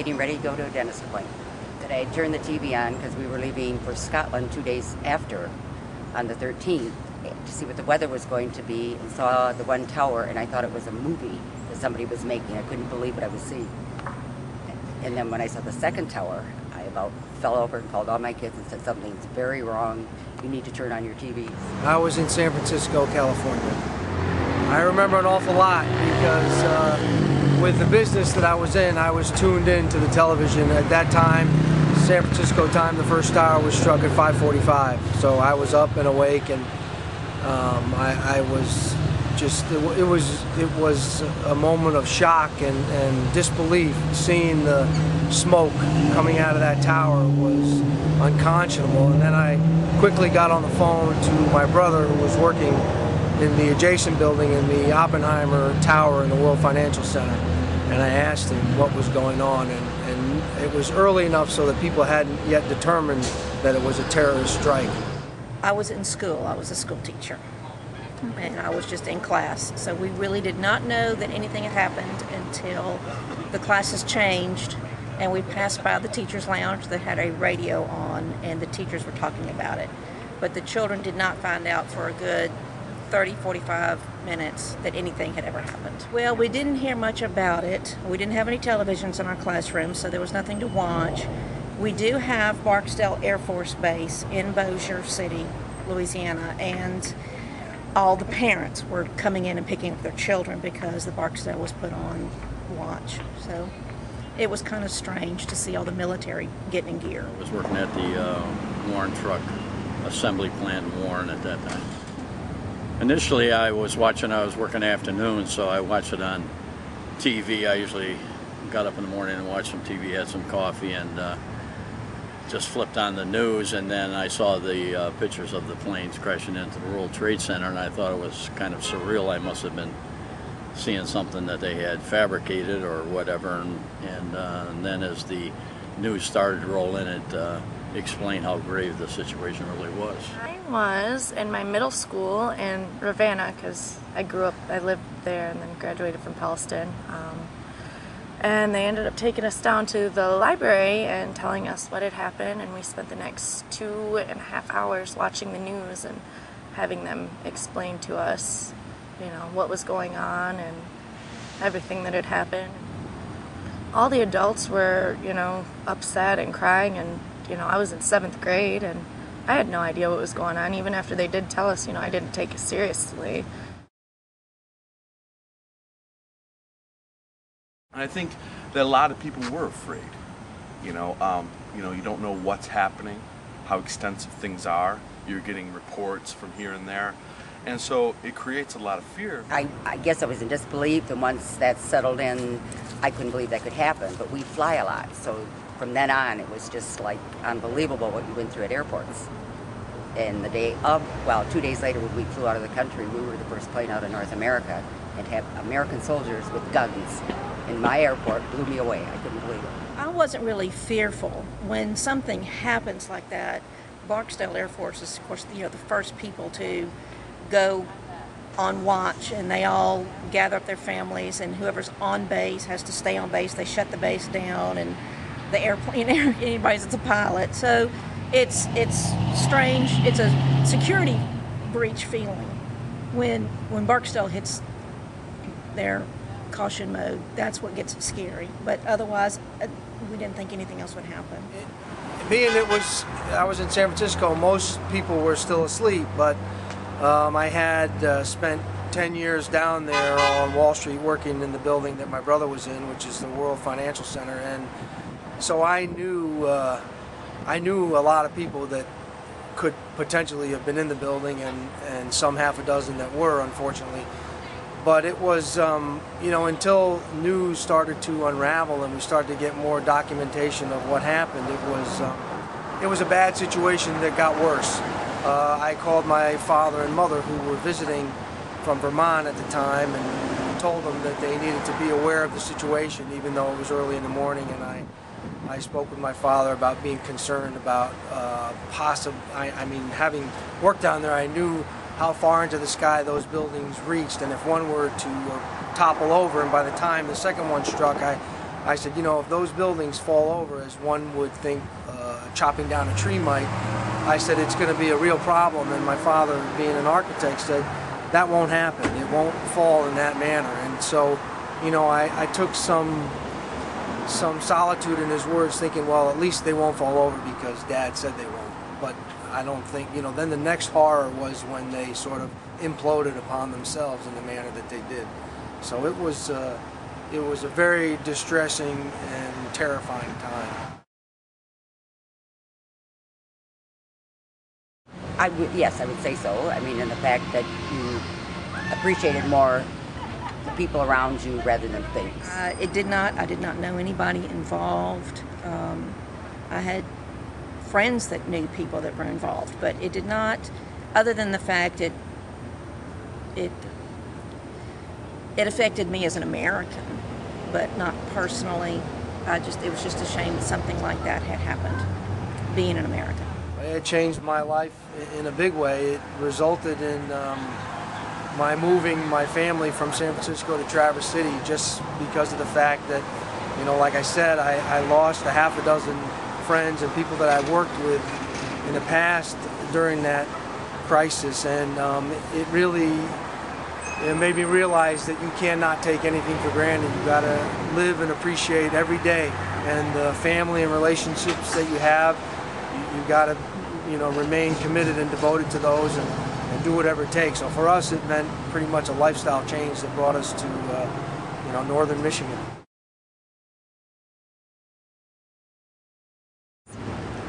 getting ready to go to a dentist appointment. That I had turned the TV on because we were leaving for Scotland 2 days after, on the 13th, to see what the weather was going to be, and saw the one tower, and I thought it was a movie that somebody was making. I couldn't believe what I was seeing. And then when I saw the second tower, I about fell over and called all my kids and said, something's very wrong. You need to turn on your TVs. I was in San Francisco, California. I remember an awful lot because with the business that I was in, I was tuned in to the television. At that time, San Francisco time, the first tower was struck at 5:45. So I was up and awake, and I was just, it was a moment of shock and disbelief. Seeing the smoke coming out of that tower was unconscionable. And then I quickly got on the phone to my brother, who was working in the adjacent building in the Oppenheimer Tower in the World Financial Center, and I asked him what was going on, and it was early enough so that people hadn't yet determined that it was a terrorist strike. I was in school. I was a school teacher, and I was just in class, so we really did not know that anything had happened until the classes changed and we passed by the teachers' lounge that had a radio on, and the teachers were talking about it. But the children did not find out for a good 30, 45 minutes that anything had ever happened. Well, we didn't hear much about it. We didn't have any televisions in our classrooms, so there was nothing to watch. We do have Barksdale Air Force Base in Bossier City, Louisiana, and all the parents were coming in and picking up their children because the Barksdale was put on watch. So it was kind of strange to see all the military getting in gear. I was working at the Warren Truck Assembly Plant in Warren at that time. Initially I was working afternoons, so I watched it on TV. I usually got up in the morning and watched some TV, had some coffee, and just flipped on the news, and then I saw the pictures of the planes crashing into the World Trade Center, and I thought it was kind of surreal. I must have been seeing something that they had fabricated or whatever, and then as the news started to roll in, it explained how grave the situation really was. I was in my middle school in Ravenna because I lived there and then graduated from Palestine. And they ended up taking us down to the library and telling us what had happened, and we spent the next 2.5 hours watching the news and having them explain to us, what was going on and everything that had happened. All the adults were, upset and crying, and I was in 7th grade and I had no idea what was going on. Even after they did tell us, I didn't take it seriously. I think that a lot of people were afraid. You don't know what's happening, how extensive things are. You're getting reports from here and there, and so it creates a lot of fear. I guess I was in disbelief, and once that settled in, I couldn't believe that could happen. But we fly a lot, so from then on, it was just like unbelievable what you went through at airports. And 2 days later, when we flew out of the country, we were the first plane out of North America, and to have American soldiers with guns in my airport blew me away. I couldn't believe it. I wasn't really fearful. When something happens like that, Barksdale Air Force is, of course, the first people to go on watch, and they all gather up their families, and whoever's on base has to stay on base. They shut the base down, and the airplane, anybody that's a pilot. So it's strange. It's a security breach feeling when Barksdale hits their caution mode. That's what gets scary. But otherwise, we didn't think anything else would happen. I was in San Francisco, most people were still asleep, but I had spent 10 years down there on Wall Street working in the building that my brother was in, which is the World Financial Center, and so I knew a lot of people that could potentially have been in the building, and some half a dozen that were, unfortunately. But it was, until news started to unravel and we started to get more documentation of what happened, it was a bad situation that got worse. I called my father and mother, who were visiting from Vermont at the time, and told them that they needed to be aware of the situation, even though it was early in the morning. And I spoke with my father about being concerned about having worked down there, I knew how far into the sky those buildings reached, and if one were to topple over, and by the time the second one struck, I said, you know, if those buildings fall over, as one would think chopping down a tree might, I said it's going to be a real problem. And my father, being an architect, said that won't happen. It won't fall in that manner. And so, you know, I took some solitude in his words, thinking, well, at least they won't fall over because Dad said they won't. But I don't think, you know, then the next horror was when they sort of imploded upon themselves in the manner that they did. So it was a very distressing and terrifying time. Yes, I would say so. I mean, in the fact that you appreciated more the people around you rather than things. I did not know anybody involved. I had friends that knew people that were involved, but it did not, other than the fact it affected me as an American, but not personally. It was just a shame that something like that had happened, being an American. It changed my life in a big way. It resulted in my moving my family from San Francisco to Traverse City just because of the fact that, you know, like I said, I lost a half a dozen friends and people that I worked with in the past during that crisis, and it really made me realize that you cannot take anything for granted. You got to live and appreciate every day, and the family and relationships that you have, you got to, you know, remain committed and devoted to those and do whatever it takes. So for us, it meant pretty much a lifestyle change that brought us to, you know, northern Michigan.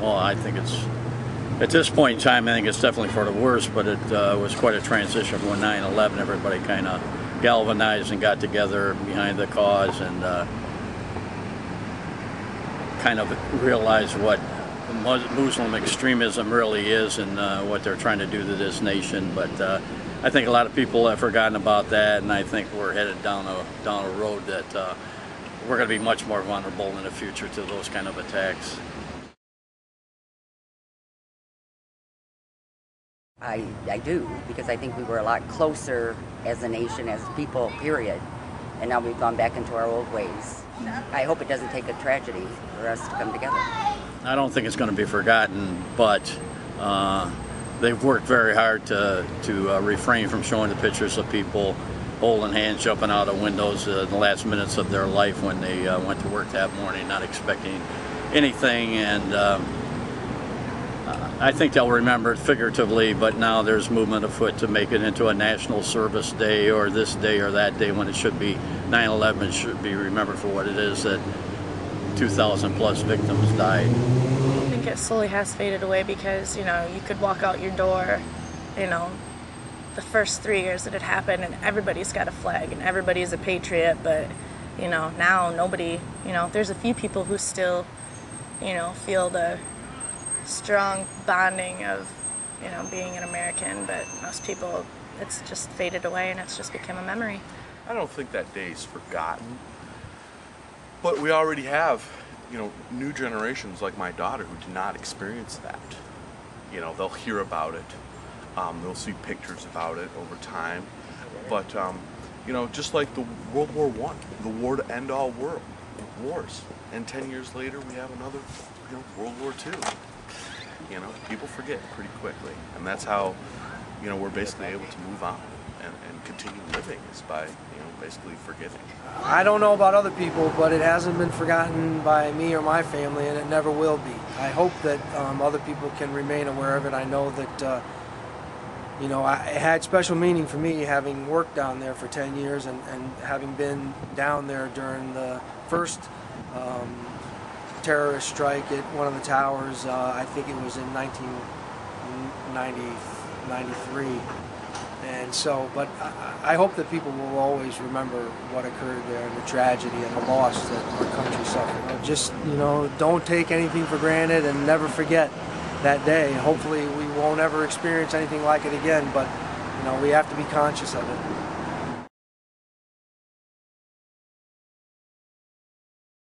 Well, I think it's, at this point in time, I think it's definitely for the worse, but it was quite a transition when 9/11, everybody kind of galvanized and got together behind the cause and kind of realized what Muslim extremism really is and what they're trying to do to this nation. But I think a lot of people have forgotten about that, and I think we're headed down a road that we're going to be much more vulnerable in the future to those kind of attacks. I do, because I think we were a lot closer as a nation, as people, period. And now we've gone back into our old ways. I hope it doesn't take a tragedy for us to come together. I don't think it's going to be forgotten, but they've worked very hard to refrain from showing the pictures of people holding hands, jumping out of windows in the last minutes of their life when they went to work that morning, not expecting anything. And I think they'll remember it figuratively, but now there's movement afoot to make it into a national service day or this day or that day, when it should be 9/11 should be remembered for what it is, that 2,000 plus victims died. I think it slowly has faded away because, you know, you could walk out your door, you know, the first 3 years that it happened and everybody's got a flag and everybody's a patriot, but, you know, now nobody, you know, there's a few people who still, you know, feel the strong bonding of, you know, being an American, but most people, it's just faded away and it's just become a memory. I don't think that day's forgotten, but we already have, you know, new generations like my daughter who did not experience that. You know, they'll hear about it, they'll see pictures about it over time, but you know, just like the World War I, the war to end all wars, and 10 years later we have another, you know, World War II. You know, people forget pretty quickly, and that's how, you know, we're basically able to move on and continue living, is by, you know, basically forgetting. I don't know about other people, but it hasn't been forgotten by me or my family, and it never will be. I hope that other people can remain aware of it. I know that, you know, it had special meaning for me having worked down there for 10 years and having been down there during the first terrorist strike at one of the towers. I think it was in 1993. And so, but I hope that people will always remember what occurred there and the tragedy and the loss that our country suffered. Just, you know, don't take anything for granted and never forget that day. Hopefully we won't ever experience anything like it again, but, you know, we have to be conscious of it.